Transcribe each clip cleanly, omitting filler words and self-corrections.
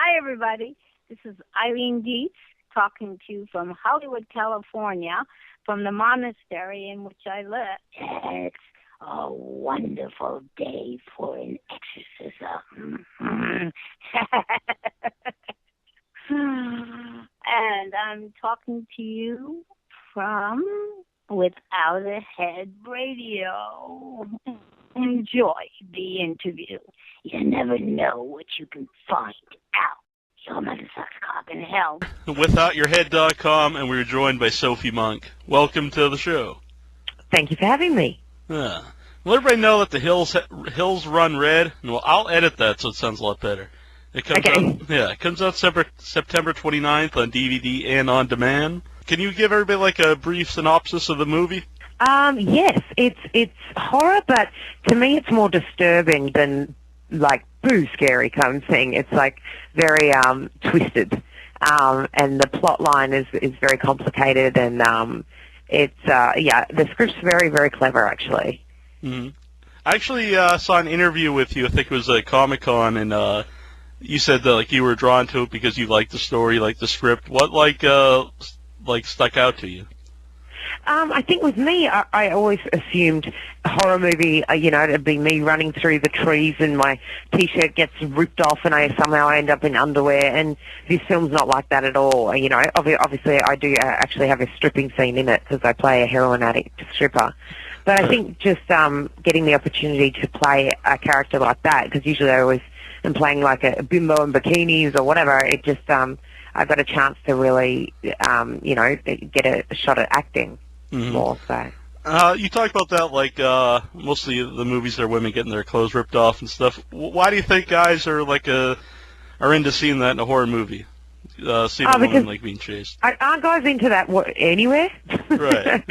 Hi, everybody. This is Eileen Dietz talking to you from Hollywood, California, from the monastery in which I live. It's a wonderful day for an exorcism. And I'm talking to you from Without a Head Radio. Enjoy the interview. You never know what you can find out. Your mother sucks cock in hell. WithoutYourHead.com, and we're joined by Sophie Monk. Welcome to the show. Thank you for having me. Well, everybody know that the hills run red. Well, I'll edit that so it sounds a lot better. It comes out. Yeah, it comes out September 29th on DVD and on demand. Can you give everybody like a brief synopsis of the movie? Yes, it's horror, but to me it's more disturbing than like boo scary kind of thing. It's like very twisted, and the plot line is very complicated, and the script's very, very clever actually. Mm-hmm. I actually saw an interview with you. I think it was at Comic-Con, and you said that like you were drawn to it because you liked the story, liked the script. What like stuck out to you? I think with me, I always assumed a horror movie, it'd be me running through the trees and my T-shirt gets ripped off and I somehow end up in underwear. And this film's not like that at all. Obviously I do actually have a stripping scene in it because I play a heroin addict stripper. But I think just getting the opportunity to play a character like that, because usually I always am playing like a bimbo in bikinis or whatever, it just... I got a chance to really, get a shot at acting more. So you talked about that, like mostly the movies are women getting their clothes ripped off and stuff. Why do you think guys are are into seeing that in a horror movie? Seeing a woman like being chased. Aren't guys into that anywhere? Right.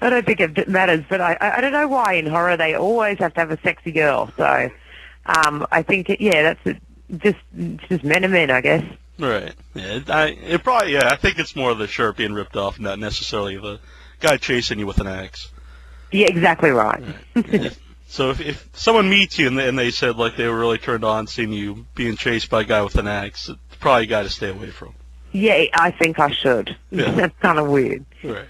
I don't think it matters, but I don't know why in horror they always have to have a sexy girl. So I think that's just men are men, I guess. Right. Yeah. I think it's more the shirt being ripped off, not necessarily the guy chasing you with an axe. Yeah, exactly right. Yeah. So if someone meets you and they said like they were really turned on seeing you being chased by a guy with an axe, it's probably a guy to stay away from. Yeah, I think I should. Yeah. That's kind of weird. Right.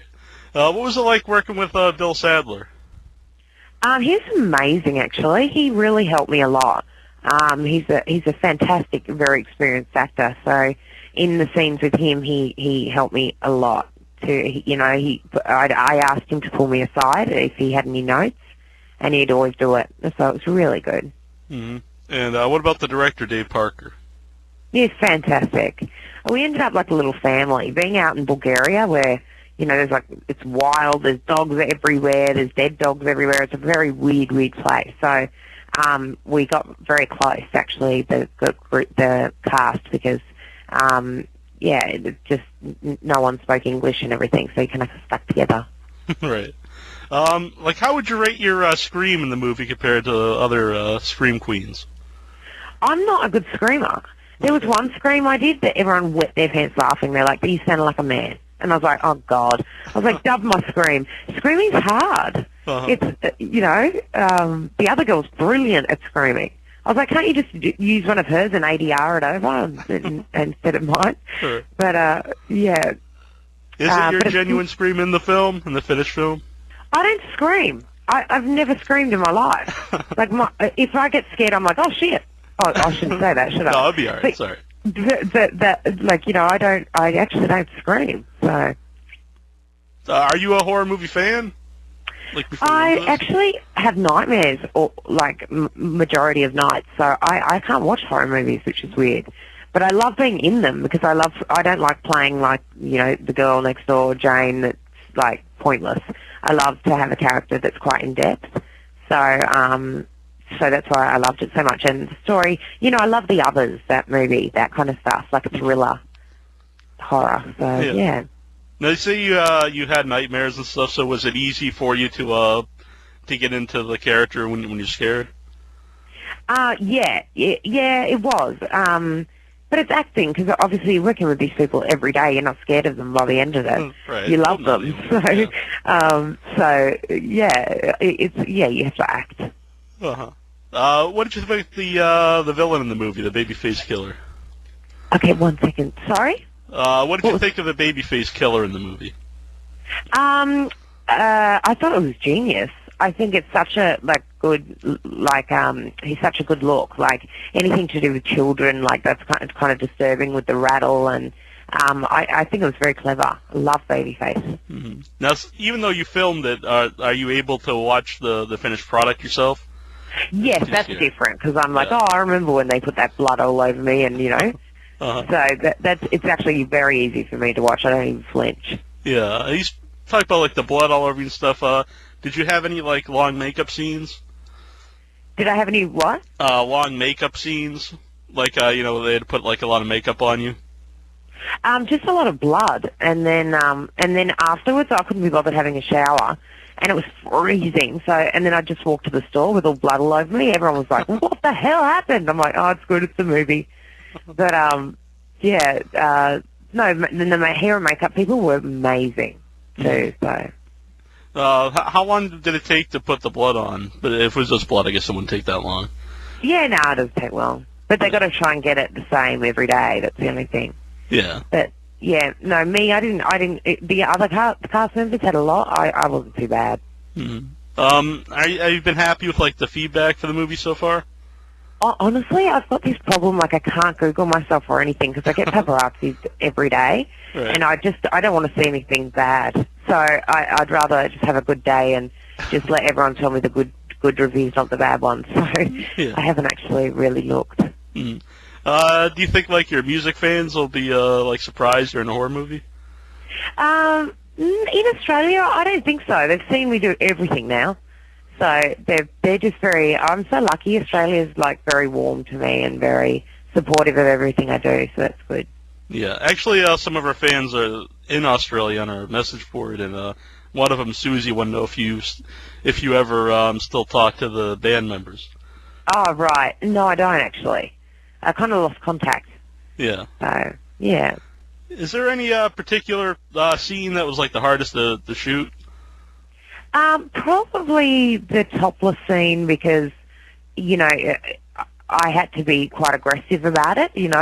What was it like working with Bill Sadler? He's amazing, actually. He really helped me a lot. He's a fantastic, very experienced actor. So in the scenes with him, he helped me a lot. I asked him to pull me aside if he had any notes, and he'd always do it. So it was really good. Mm-hmm. And what about the director, Dave Parker? He's fantastic. We ended up like a little family. Being out in Bulgaria, where there's it's wild. There's dogs everywhere. There's dead dogs everywhere. It's a very weird place. So. We got very close, actually, the cast, because, just no one spoke English and everything, so you kind of stuck together. Right. How would you rate your scream in the movie compared to other scream queens? I'm not a good screamer. There was one scream I did that everyone wet their pants laughing. They're like, you sounded like a man. And I was like, oh, God. I was like, dub my scream. Screaming's hard. Uh-huh. It's, the other girl's brilliant at screaming. I was like, can't you just use one of hers and ADR it over instead of mine? Sure. But, yeah. Is it your genuine scream in the film, in the finished film? I don't scream. I've never screamed in my life. If I get scared, I'm like, oh, shit. Oh, I shouldn't say that, should I? No, I'll be all right. Sorry. I actually don't scream. So, are you a horror movie fan? I actually have nightmares, majority of nights. So I can't watch horror movies, which is weird. But I love being in them because I don't like playing the girl next door, Jane. That's pointless. I love to have a character that's quite in depth. So that's why I loved it so much. And the story, I love The Others, that movie, that kind of stuff, like a thriller horror. So, yeah. Now, you say you had nightmares and stuff, so was it easy for you to get into the character when you're scared? Yeah, it was. But it's acting, because obviously you're working with these people every day. You're not scared of them by the end of it. Right. You love them. You have to act. Uh-huh. What did you think of the villain in the movie, the babyface killer? Okay, 1 second. Sorry? What did you think of the babyface killer in the movie? I thought it was genius. I think it's such a he's such a good look. Like anything to do with children, like that's kind of disturbing with the rattle, and I think it was very clever. I love Babyface. Mm-hmm. Now, even though you filmed it, are you able to watch the finished product yourself? Yes, that's different because I'm like, I remember when they put that blood all over me, and Uh-huh. So it's actually very easy for me to watch. I don't even flinch. Yeah, he's talking about like the blood all over you and stuff. Did you have any like long makeup scenes? Did I have any what? Long makeup scenes, like they had to put like a lot of makeup on you. Just a lot of blood, and then afterwards I couldn't be bothered having a shower, and it was freezing. So, and then I just walked to the store with all blood all over me. Everyone was like, "What the hell happened?" I'm like, "Oh, it's good. It's a movie." But no, my hair and makeup people were amazing too. So. How long did it take to put the blood on? But if it was just blood, I guess it wouldn't take that long. Yeah, no, it doesn't take long. But they got to try and get it the same every day. That's the only thing. Yeah. But yeah, no, me, I didn't. The other cast members had a lot. I wasn't too bad. Mm-hmm. Have you been happy with like the feedback for the movie so far? Honestly, I've got this problem. Like I can't Google myself or anything because I get paparazzi every day, right. And I don't want to see anything bad. So I'd rather just have a good day and just let everyone tell me the good reviews, not the bad ones. So yeah. I haven't actually really looked. Mm-hmm. Do you think like your music fans will be like surprised you're in a horror movie? In Australia, I don't think so. They've seen me do everything now. So they're just very. I'm so lucky. Australia's like very warm to me and very supportive of everything I do. So that's good. Yeah, actually, some of our fans are in Australia on our message board, and one of them, Susie, wanted to know if you ever still talk to the band members. Oh right, no, I don't actually. I kind of lost contact. Yeah. So yeah. Is there any particular scene that was like the hardest to shoot? Probably the topless scene because, I had to be quite aggressive about it, and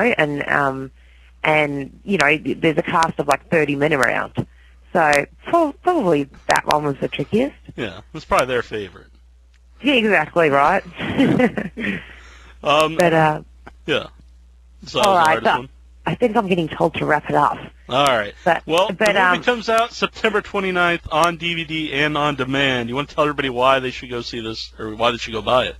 there's a cast of like 30 men around. So probably that one was the trickiest. Yeah, it was probably their favorite. Yeah, exactly right. Yeah. So all right, one. I think I'm getting told to wrap it up. All right. The movie comes out September 29th on DVD and on demand. You want to tell everybody why they should go see this, or why they should go buy it?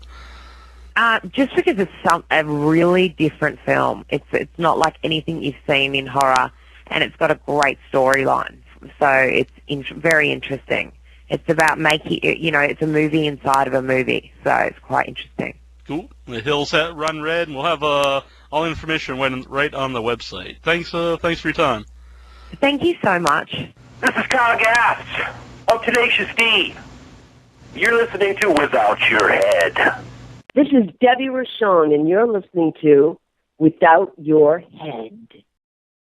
Just because it's a really different film. It's not like anything you've seen in horror, and it's got a great storyline. So it's very interesting. It's about it's a movie inside of a movie. So it's quite interesting. Cool. The hills run red, and we'll have all information right on the website. Thanks for your time. Thank you so much. This is Kyle Gass of Tenacious D. You're listening to Without Your Head. This is Debbie Rochon, and you're listening to Without Your Head.